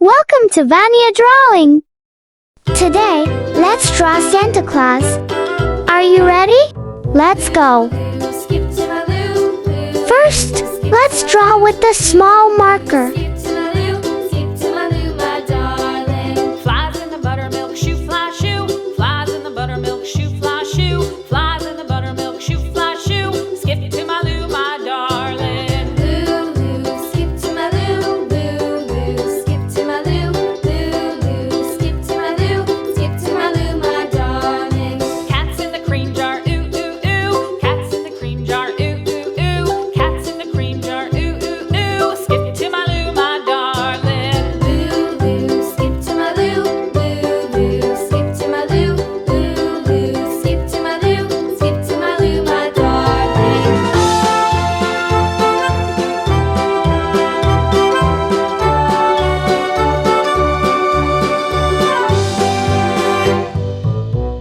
Welcome to Vania Drawing! Today, let's draw Santa Claus. Are you ready? Let's go! First, let's draw with a small marker. Flies in the buttermilk shoe, fly shoe. Flies in the buttermilk shoe, fly shoe. Flies in the buttermilk shoe, fly shoe. Skip to my Lou, my darling. Lou, Lou, skip to my Lou. Lou, Lou, skip to my Lou. Lou, Lou, skip to my Lou. Skip to my Lou, my darling. Cats in the cream jar, ooh, ooh, ooh. Cats in the cream jar, ooh, ooh, ooh. Cats in the cream jar, ooh, ooh, ooh. Skip to my Lou, my darling. Lou, Lou, skip to my Lou. Lou, Lou, skip to my Lou. Lou, Lou, skip to my Lou. Skip to my Lou, my darling.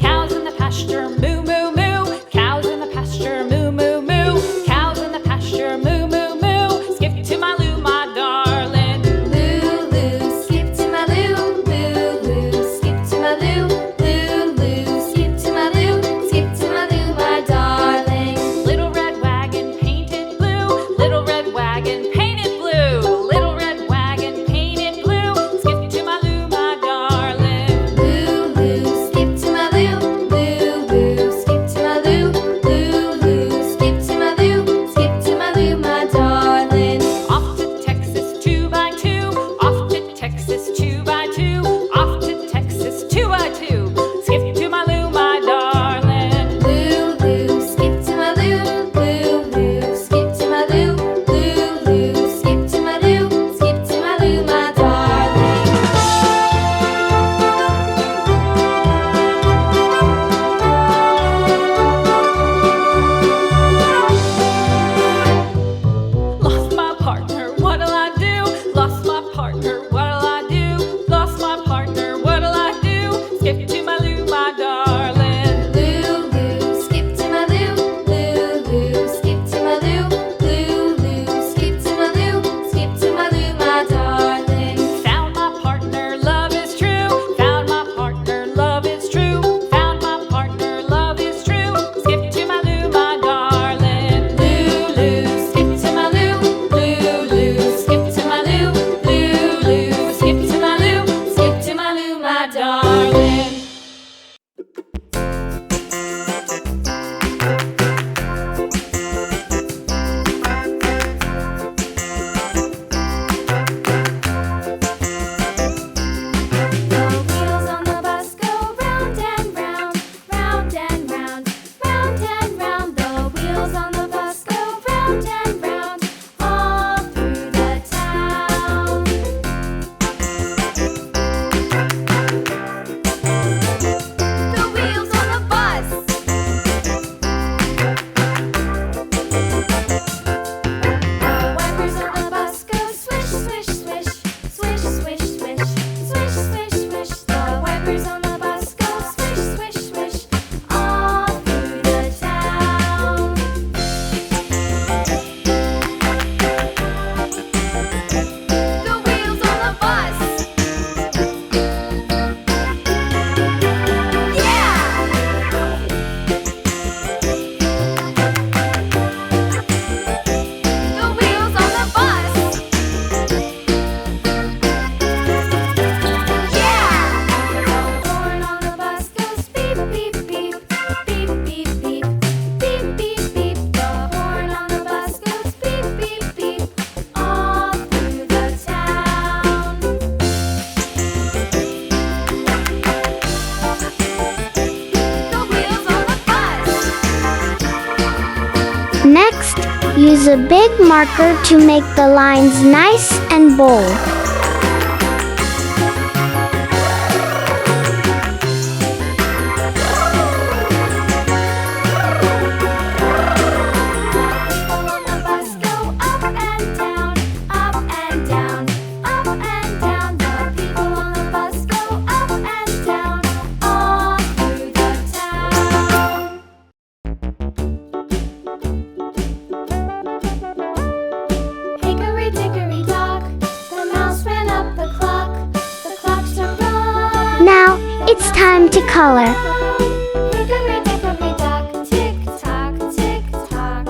Cows in the pasture, moo, moo, moo. Cows in the pasture, moo, moo, moo. Cows in the pasture, moo, moo, moo. Skip to my Lou, my darling. Lou, Lou, skip to my Lou. Lou, Lou, skip to my Lou. Lou, Lou, skip to my Lou. Skip to my Lou, my darling. Little red wagon painted blue. Little red wagon painted blue. Little red wagon painted blue. Skip to my Lou, my darling. Lou, Lou, skip to my Lou. Lou, Lou, skip to my Lou. Lou, Lou, skip to my Lou. Skip to my Lou, my darling. Off to Texas 2x2. Off to Texas 2x2. Off to Texas 2x2. Skip to my Lou, my darling. Lou, Lou, skip to my Lou. Lou, Lou, skip to my Lou. Lou, Lou, skip to my Lou. Skip to my Lou, my darling. Lost my partner, what'll I do? Lost my partner, what'll I do? Lost my partner, what'll I do? Skip to my Lou, my darling. Lou, Lou, skip to my Lou. Lou, Lou, skip to my Lou. Lou, Lou, skip to my Lou. Skip to my Lou, my darling. Found my partner, love is true. Found my partner, love is true. Found my partner, love is true. Skip to my Lou, my darling. Lou, Lou, skip to my Lou. Lou, Lou, skip to my Lou. Lou, Lou, skip to my Lou. Skip to my Lou, my darling. The wheels on the bus go round and round, round and round, round and round. The wheels on the bus go round and round, all through the town. The wheels on the bus. The wipers on the bus go swish, swish, swish, swish, swish, swish, swish, swish, swish. The wipers on the bus go swish, swish, swish, all through the town. The wheels on the bus. Yeah! The wheels on the bus. Yeah! The horn on the bus goes beep, beep, beep, beep, beep, beep, beep, beep, beep. The horn on the bus goes beep, beep, beep, all through the town. The wheels on the bus. Next, use a big marker to make the lines nice and bold. People on the bus go up and down, up and down, up and down. The people on the bus go up and down, all through the town. Hickory dickory dock, the mouse It's time to color. Hickory dickory dock, tick tock, tick tock.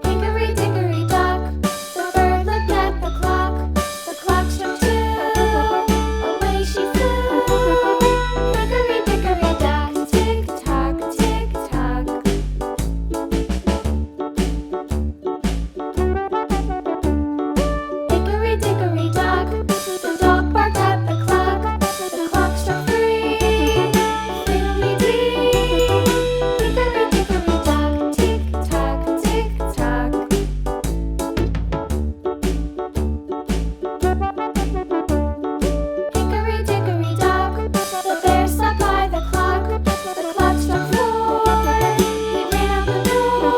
Hickory dickory dock, the bird looked at the clock. The clock struck 2, away she flew. Hickory dickory dock, tick tock, tick tock. Hickory dickory dock, the dog barked at the clock. The clock struck 3, fiddly-dee. Hickory dickory dock, tick tock, tick tock. Hickory dickory dock, the bear sat by the clock. The clock struck 4, he ran out the door.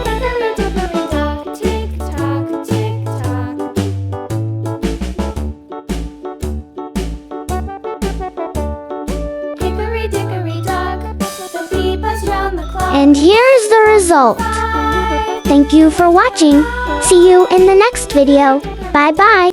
Hickory dickory dock, tick tock, tick tock. Hickory dickory dock, the bee buzzed round the clock. And here's the result. Bye. Thank you for watching. See you in the next video. Bye bye.